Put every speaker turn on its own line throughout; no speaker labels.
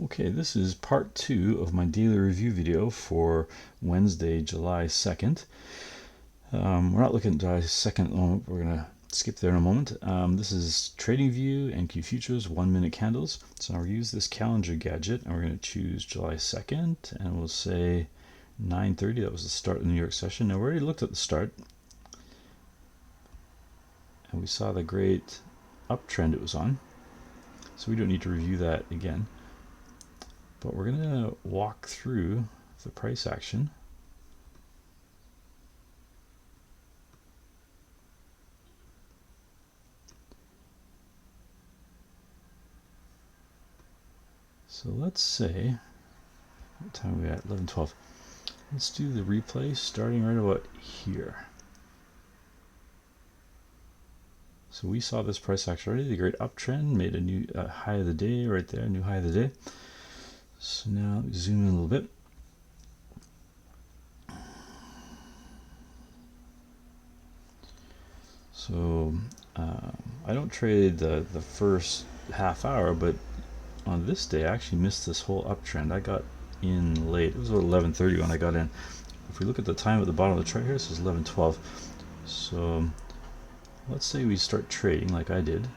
Okay, this is part 2 of my daily review video for Wednesday, July 2nd. We're not looking at July 2nd, we're going to skip there in a moment. This is TradingView and Q Futures 1 minute candles. So now we'll use this calendar gadget and we're going to choose July 2nd and we'll say 9:30. That was the start of the New York session. Now we already looked at the start and we saw the great uptrend it was on. So we don't need to review that again. But we're going to walk through the price action. So let's say, what time are we at? 11:12. Let's do the replay starting right about here. So we saw this price action already, the great uptrend, made a new high of the day right there, new high of the day. So now zoom in a little bit. So I don't trade the first half hour, but on this day I actually missed this whole uptrend. I got in late. It was about 11:30 when I got in. If we look at the time at the bottom of the chart here, this is 11:12. So let's say we start trading like I did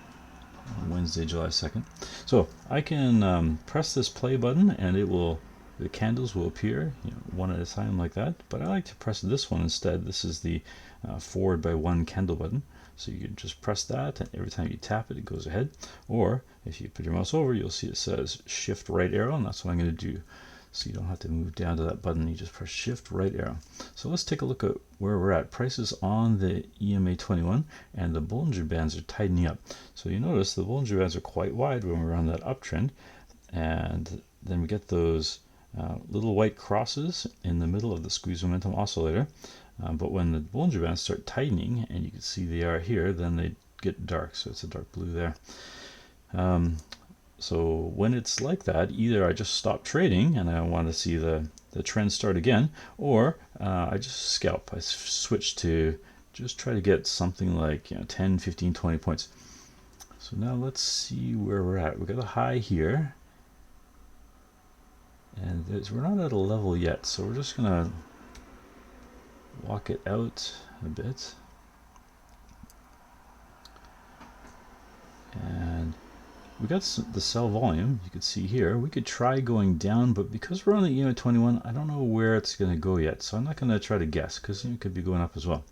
on Wednesday, July 2nd. So I can press this play button and it will, the candles will appear, one at a time like that. But I like to press this one instead. This is the forward by one candle button. So you can just press that and every time you tap it, it goes ahead. Or if you put your mouse over, you'll see it says shift right arrow, and that's what I'm going to do. So you don't have to move down to that button, you just press shift right arrow. So let's take a look at where we're at. Prices on the EMA 21 and the Bollinger Bands are tightening up. So you notice the Bollinger Bands are quite wide when we're on that uptrend, and then we get those little white crosses in the middle of the squeeze momentum oscillator. But when the Bollinger Bands start tightening, and you can see they are here, then they get dark. So it's a dark blue there. So when it's like that, either I just stop trading and I want to see the trend start again, or I just scalp. I switch to just try to get something like 10, 15, 20 points. So now let's see where we're at. We've got a high here, and we're not at a level yet, so we're just gonna walk it out a bit. And we got the sell volume, you can see here. We could try going down, but because we're on the EMA 21, I don't know where it's going to go yet. So I'm not going to try to guess, because it could be going up as well.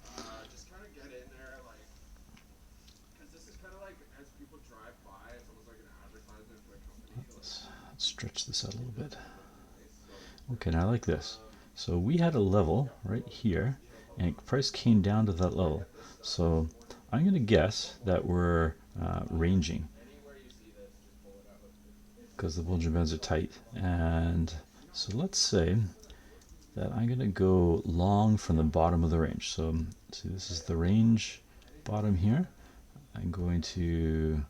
Just trying to get in there, because this is kind of like, as people drive by, it's almost like an advertisement for a company.
Let's stretch this out a little bit. Okay, now I like this. So we had a level right here, and price came down to that level. So I'm going to guess that we're ranging, because the Bollinger Bands are tight. And so let's say that I'm going to go long from the bottom of the range. So see, this is the range bottom here. I'm going to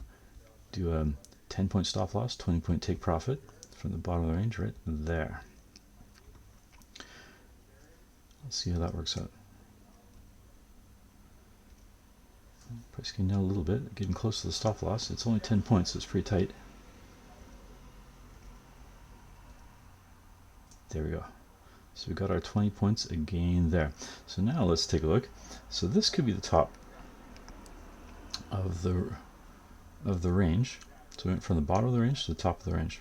do a 10-point stop loss, 20-point take profit from the bottom of the range right there. Let's see how that works out. Price came down a little bit, getting close to the stop loss. It's only 10 points, so it's pretty tight. There we go. So we got our 20 points again there. So now let's take a look. So this could be the top of the range. So we went from the bottom of the range to the top of the range.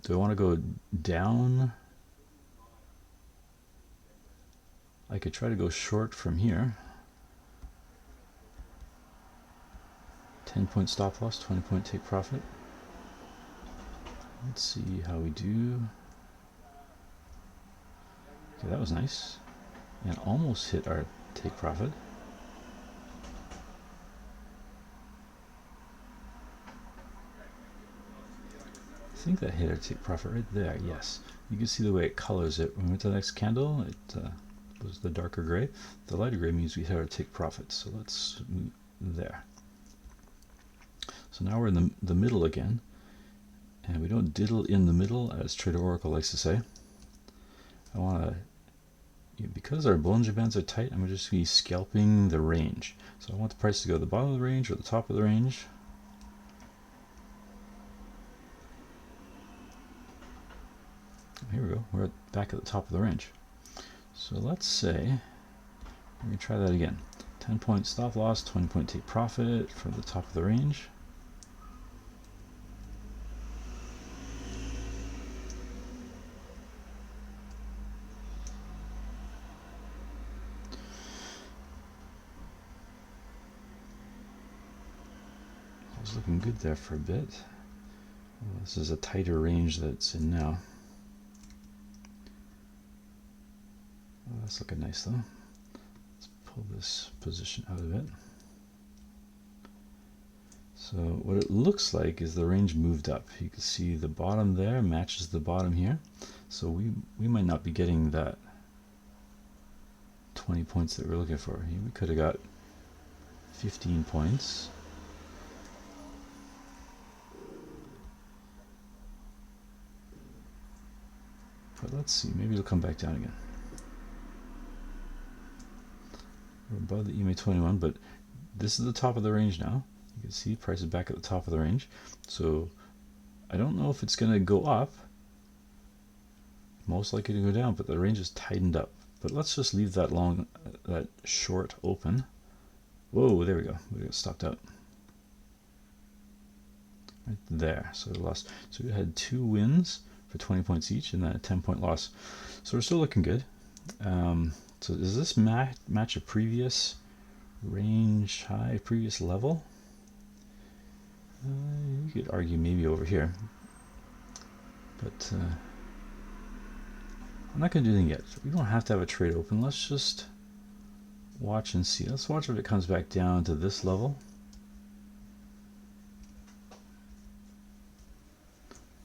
Do I want to go down? I could try to go short from here. 10-point stop loss, 20-point take profit. Let's see how we do. Okay, that was nice. And almost hit our take profit. I think that hit our take profit right there, yes. You can see the way it colors it. When we went to the next candle, it was the darker gray. The lighter gray means we hit our take profit. So let's move there. So now we're in the middle again. And we don't diddle in the middle, as TraderOracle likes to say. I want to, because our Bollinger Bands are tight, I'm just going to be scalping the range. So I want the price to go to the bottom of the range or the top of the range. here we go. We're back at the top of the range. So let's say, let me try that again. 10 point stop loss, 20 point take profit for the top of the range. I was looking good there for a bit. Well, this is a tighter range that's in now. Oh, that's looking nice though. Let's pull this position out of it. So what it looks like is the range moved up. You can see the bottom there matches the bottom here. So we might not be getting that 20 points that we're looking for. We could have got 15 points. But let's see, maybe it'll come back down again. We're above the EMA 21, but this is the top of the range now. You can see price is back at the top of the range. So I don't know if it's going to go up. Most likely to go down, but the range is tightened up. But let's just leave that that short open. Whoa, there we go. We got stopped out. Right there. So we lost. So we had 2 wins for 20 points each, and then a 10-point loss. So we're still looking good. So does this match a previous range high, previous level? You could argue maybe over here, but I'm not going to do anything yet. We don't have to have a trade open. Let's just watch and see. Let's watch if it comes back down to this level.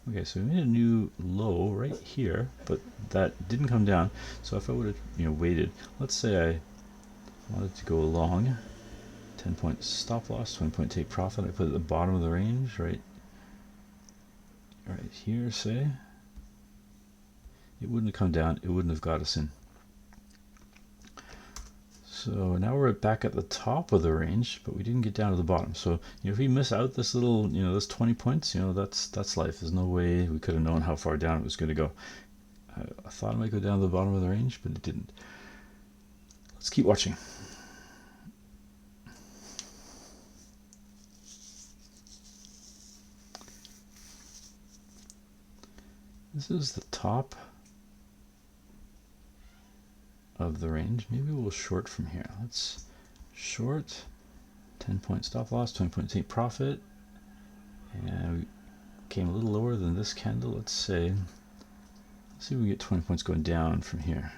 Okay, so we made a new low right here, but that didn't come down. So if I would have waited, let's say I wanted to go long, 10 point stop loss, 20 point take profit. I put it at the bottom of the range, right here, say. It wouldn't have come down, it wouldn't have got us in. So now we're back at the top of the range, but we didn't get down to the bottom. So if we miss out this little, this 20 points, that's life. There's no way we could have known how far down it was going to go. I thought it might go down to the bottom of the range, but it didn't. Let's keep watching. This is the top of the range. Maybe we'll short from here. Let's short, 10 point stop loss, 20 point take profit, and we came a little lower than this candle. Let's see if we get 20 points going down from here.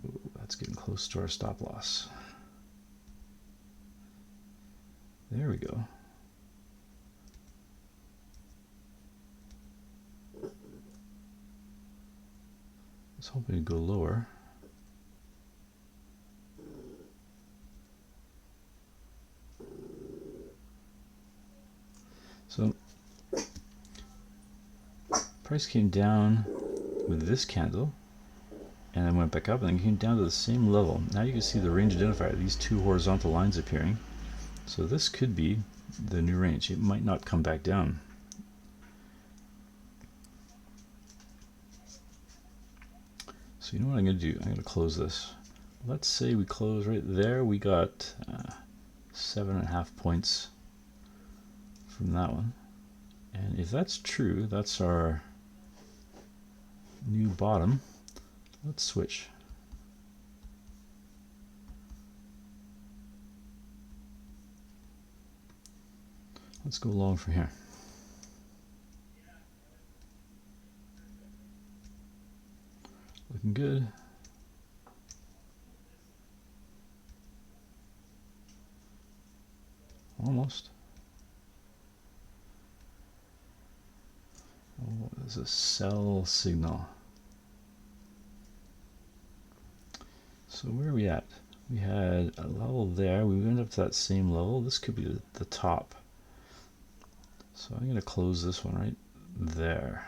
Ooh, that's getting close to our stop loss. There we go. I was hoping to go lower. So price came down with this candle and then went back up and then came down to the same level. Now you can see the range identifier, these 2 horizontal lines appearing. So this could be the new range. It might not come back down. So you know what I'm going to do? I'm going to close this. Let's say we close right there. We got 7.5 points from that one. And if that's true, that's our new bottom. Let's switch. Let's go long from here. Looking good. Almost. Oh, there's a sell signal. So where are we at? We had a level there. We went up to that same level. This could be the top. So I'm going to close this one right there.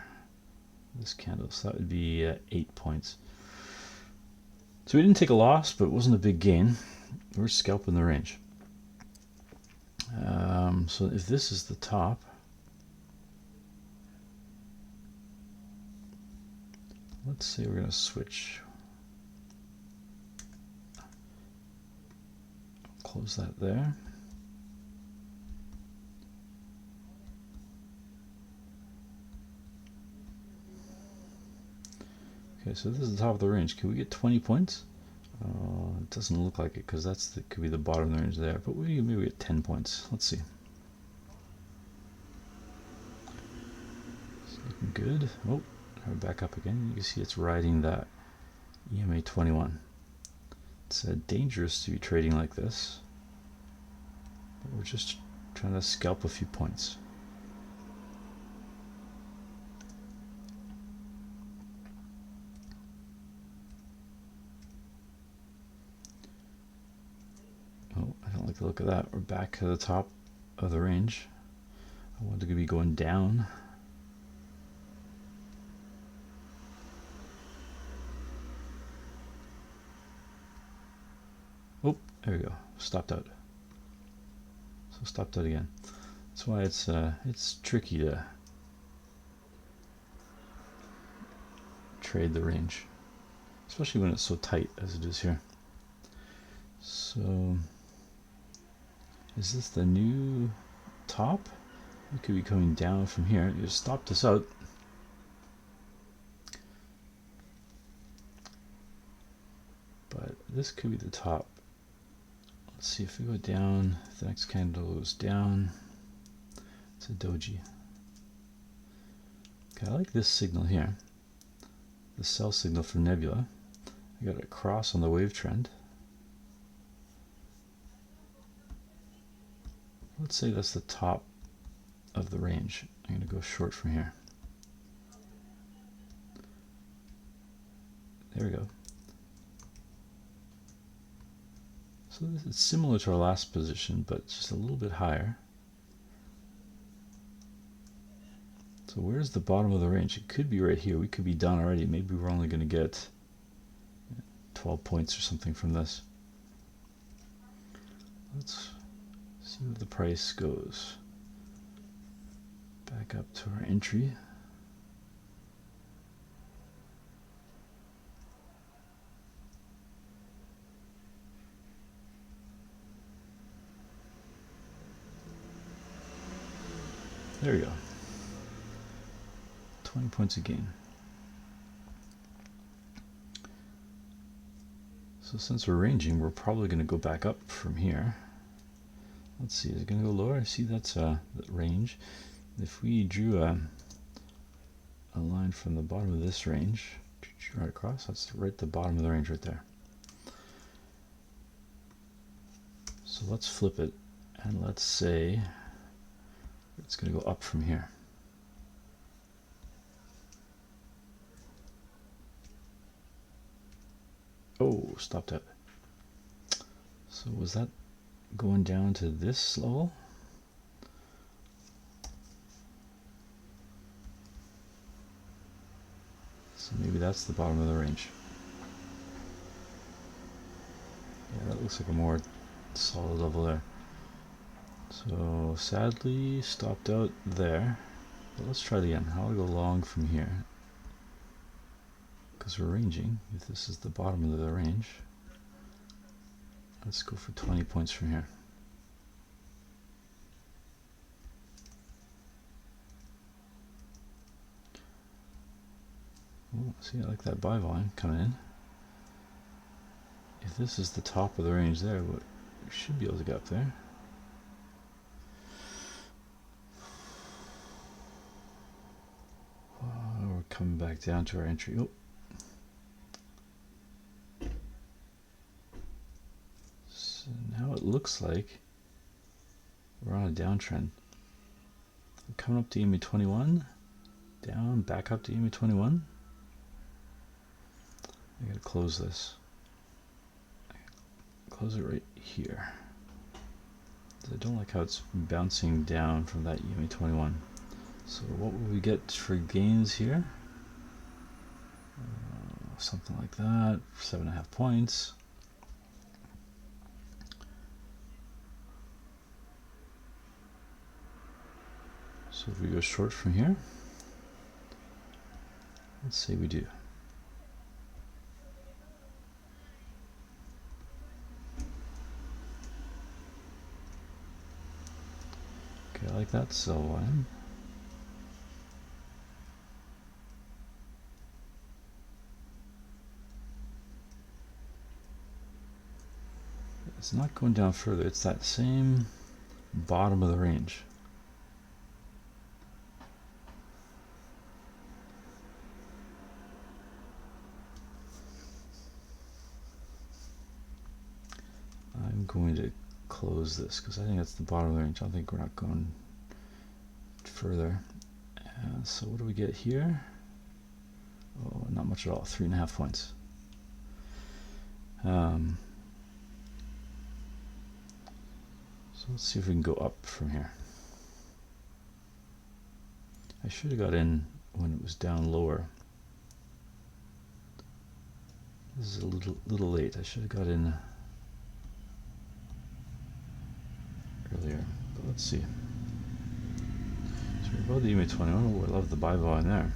This candle, so that would be 8 points. So we didn't take a loss, but it wasn't a big gain. We're scalping the range. So if this is the top, let's say we're going to switch. Close that there. Okay, so this is the top of the range. Can we get 20 points? It doesn't look like it because could be the bottom of the range there, but maybe we get 10 points. Let's see. It's looking good. Oh, we're back up again. You can see it's riding that EMA 21. It's dangerous to be trading like this, but we're just trying to scalp a few points. Oh, I don't like the look of that. We're back to the top of the range. I wanted to be going down. Oh, there we go. Stopped out. So stopped out again. That's why it's tricky to trade the range, especially when it's so tight as it is here. So is this the new top? We could be coming down from here. You just stopped us out. But this could be the top. Let's see if we go down. The next candle goes down. It's a doji. Okay, I like this signal here. The sell signal from Nebula. I got a cross on the wave trend. Let's say that's the top of the range. I'm going to go short from here. There we go. So this is similar to our last position, but just a little bit higher. So where's the bottom of the range? It could be right here. We could be done already. Maybe we're only going to get 12 points or something from this. Let's see where the price goes. Back up to our entry. There we go. 20 points a gain. So since we're ranging, we're probably going to go back up from here. Let's see, is it going to go lower? I see that's the range. If we drew a line from the bottom of this range right across, that's right at the bottom of the range right there. So let's flip it, and let's say it's going to go up from here. Oh, stopped it. So was that going down to this level? So maybe that's the bottom of the range. Yeah, that looks like a more solid level there. So sadly stopped out there. But let's try it again. How do I go long from here? Because we're ranging. If this is the bottom of the range, let's go for 20 points from here. Oh, see, I like that buy volume coming in. If this is the top of the range there, we should be able to get up there. We're coming back down to our entry. Oh. So now it looks like we're on a downtrend. We're coming up to EMA 21, down, back up to EMA 21. I gotta close this. Close it right here. I don't like how it's bouncing down from that EMA 21. So what will we get for gains here? Something like that, 7.5 points. So if we go short from here, let's say we do. Okay, I like that. Sell one. It's not going down further. It's that same bottom of the range. I'm going to close this because I think that's the bottom of the range. I think we're not going further. So what do we get here? Oh, not much at all. 3.5 points. So let's see if we can go up from here. I should have got in when it was down lower. This is a little late. I should have got in earlier. But let's see. So we're above the EMA 21. Oh, I love the buy volume there.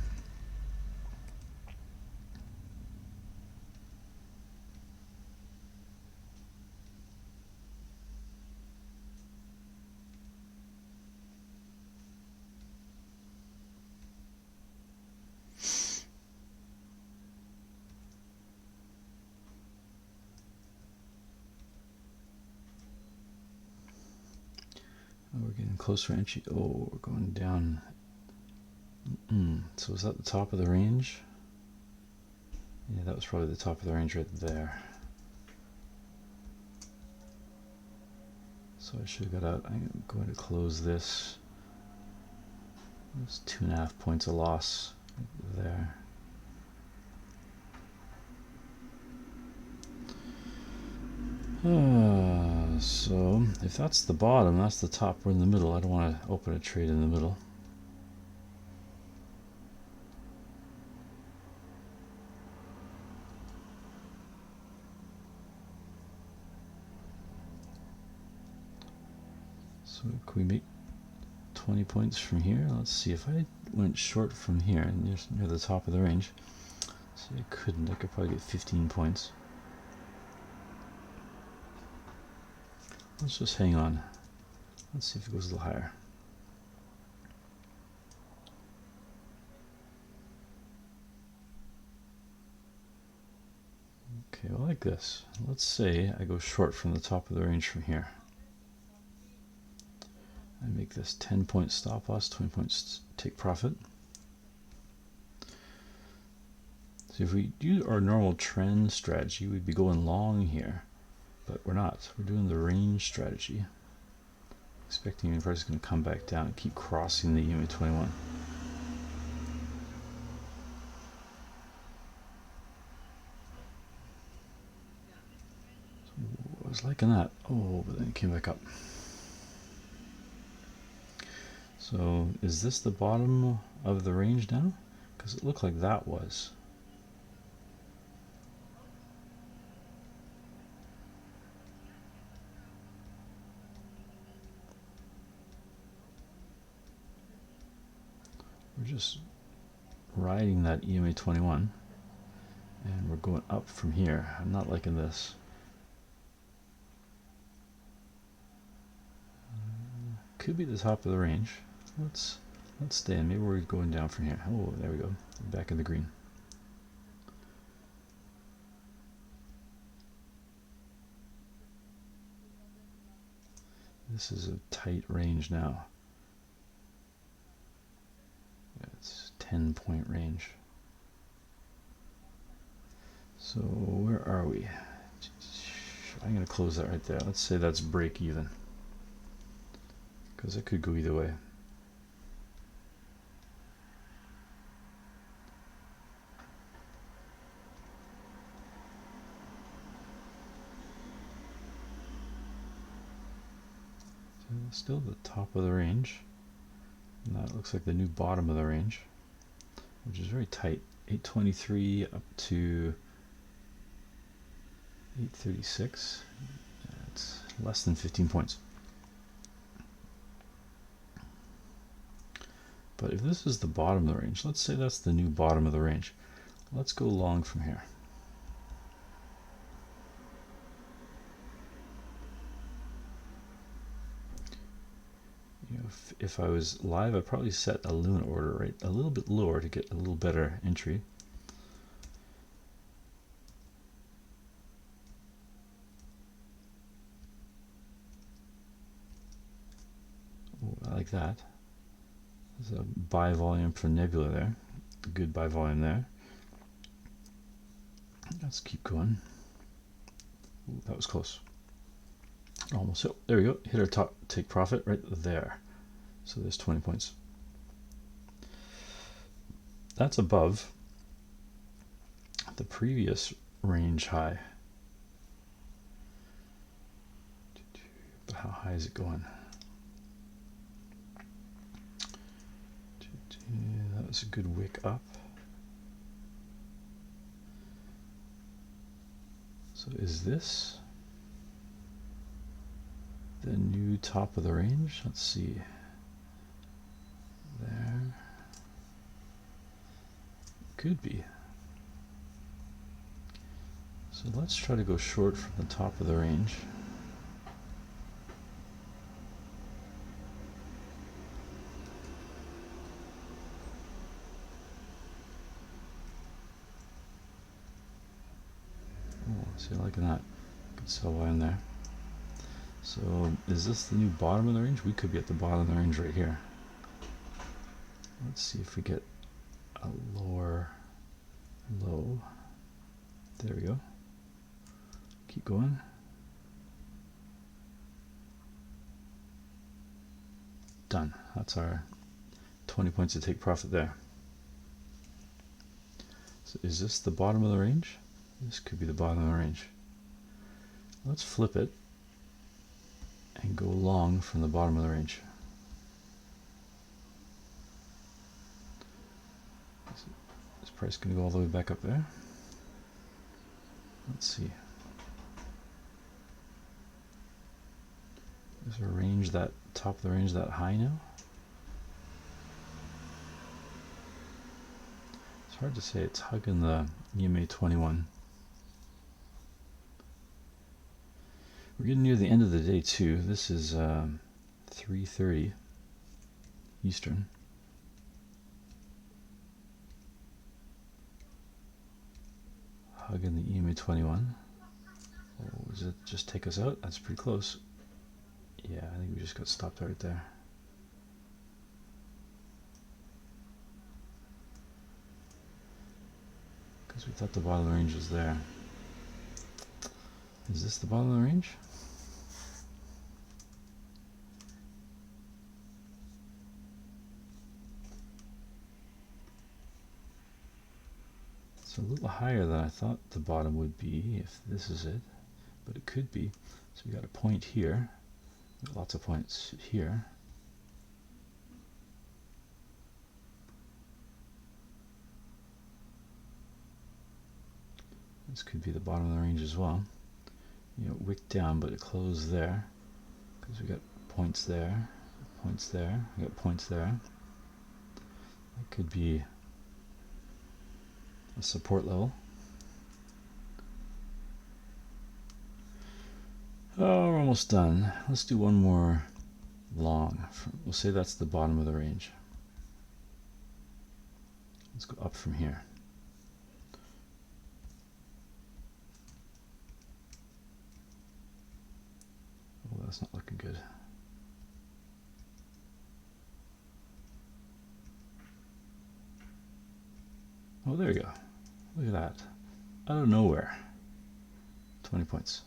Oh, we're getting closer entry. Oh, we're going down. So is that the top of the range? Yeah, that was probably the top of the range right there. So I should have got out. I'm going to close this. There's 2.5 points of loss right there. So if that's the bottom, that's the top. We're in the middle. I don't want to open a trade in the middle. So can we make 20 points from here? Let's see. If I went short from here and just near the top of the range, see, I couldn't. I could probably get 15 points. Let's just hang on. Let's see if it goes a little higher. Okay, well, like this. Let's say I go short from the top of the range from here. I make this 10 point stop loss, 20 points take profit. So if we do our normal trend strategy, we'd be going long here, but we're not. We're doing the range strategy, expecting the price is going to come back down and keep crossing the EMA 21. So I was liking that. Oh, but then it came back up. So is this the bottom of the range now? Because it looked like that was. We're just riding that EMA 21 and we're going up from here. I'm not liking this. Could be the top of the range. Let's stay in. Maybe we're going down from here. Oh, there we go. Back in the green. This is a tight range now. It's 10 point range. So where are we? I'm going to close that right there. Let's say that's break even, because it could go either way. So still the top of the range. And that looks like the new bottom of the range, which is very tight. 823 up to 836. It's less than 15 points. But if this is the bottom of the range, let's say that's the new bottom of the range. Let's go long from here. You know, if I was live, I'd probably set a Luna order right a little bit lower to get a little better entry. Ooh, I like that. There's a buy volume for Nebula there. A good buy volume there. Let's keep going. Ooh, that was close. Almost. Oh, there we go. Hit our top take profit right there. So there's 20 points. That's above the previous range high. But how high is it going? That was a good wick up. So is this the new top of the range? Let's see. There. Could be. So let's try to go short from the top of the range. Oh, see, liking that. Good sell line there. So is this the new bottom of the range? We could be at the bottom of the range right here. Let's see if we get a lower low. There we go. Keep going. Done. That's our 20 points to take profit there. So is this the bottom of the range? This could be the bottom of the range. Let's flip it and go long from the bottom of the range. Is price going to go all the way back up there? Let's see. Is our range that top of the range that high now? It's hard to say. It's hugging the EMA 21. We're getting near the end of the day too. This is 3:30 Eastern. Hugging the EMA 21. Oh, does it just take us out? That's pretty close. Yeah, I think we just got stopped right there. Because we thought the bottom of the range was there. Is this the bottom of the range? It's a little higher than I thought the bottom would be if this is it, but it could be. So we got a point here, lots of points here. This could be the bottom of the range as well. You know, wick down, but it closed there because we got points there, points there, we got points there. That could be a support level. Oh, we're almost done. Let's do one more long. We'll say that's the bottom of the range. Let's go up from here. Oh, that's not looking good. Oh, there you go. Look at that. Out of nowhere. 20 points.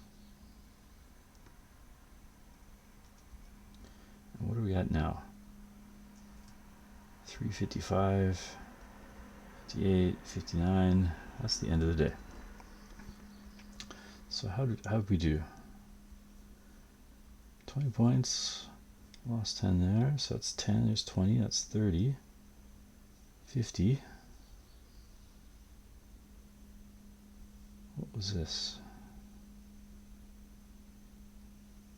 And what are we at now? 355, 58, 59. That's the end of the day. So how did we do? 20 points. Lost 10 there. So that's 10. There's 20. That's 30. 50. What was this?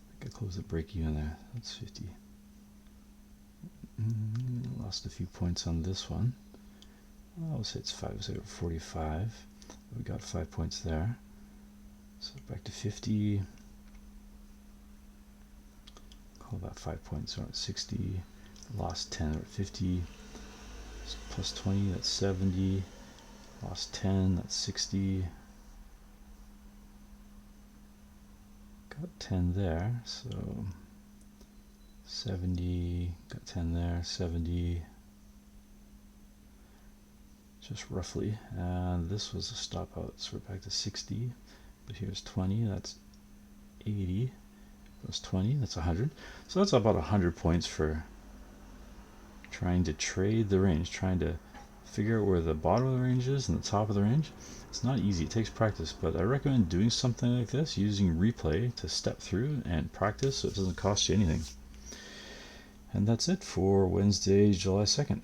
I think I closed the break even there. That's 50. Lost a few points on this one. I'll say it's 45. We got 5 points there. So back to 50. Call that 5 points. So 60. lost 10 at 50, plus 20, that's 70, lost 10, that's 60, got 10 there, so 70, got 10 there, 70, just roughly, and this was a stop out, so we're back to 60, but here's 20, that's 80, plus 20, that's 100, so that's about 100 points for trying to trade the range, trying to figure out where the bottom of the range is and the top of the range. It's not easy, it takes practice, but I recommend doing something like this, using replay to step through and practice so it doesn't cost you anything. And that's it for Wednesday, July 2nd.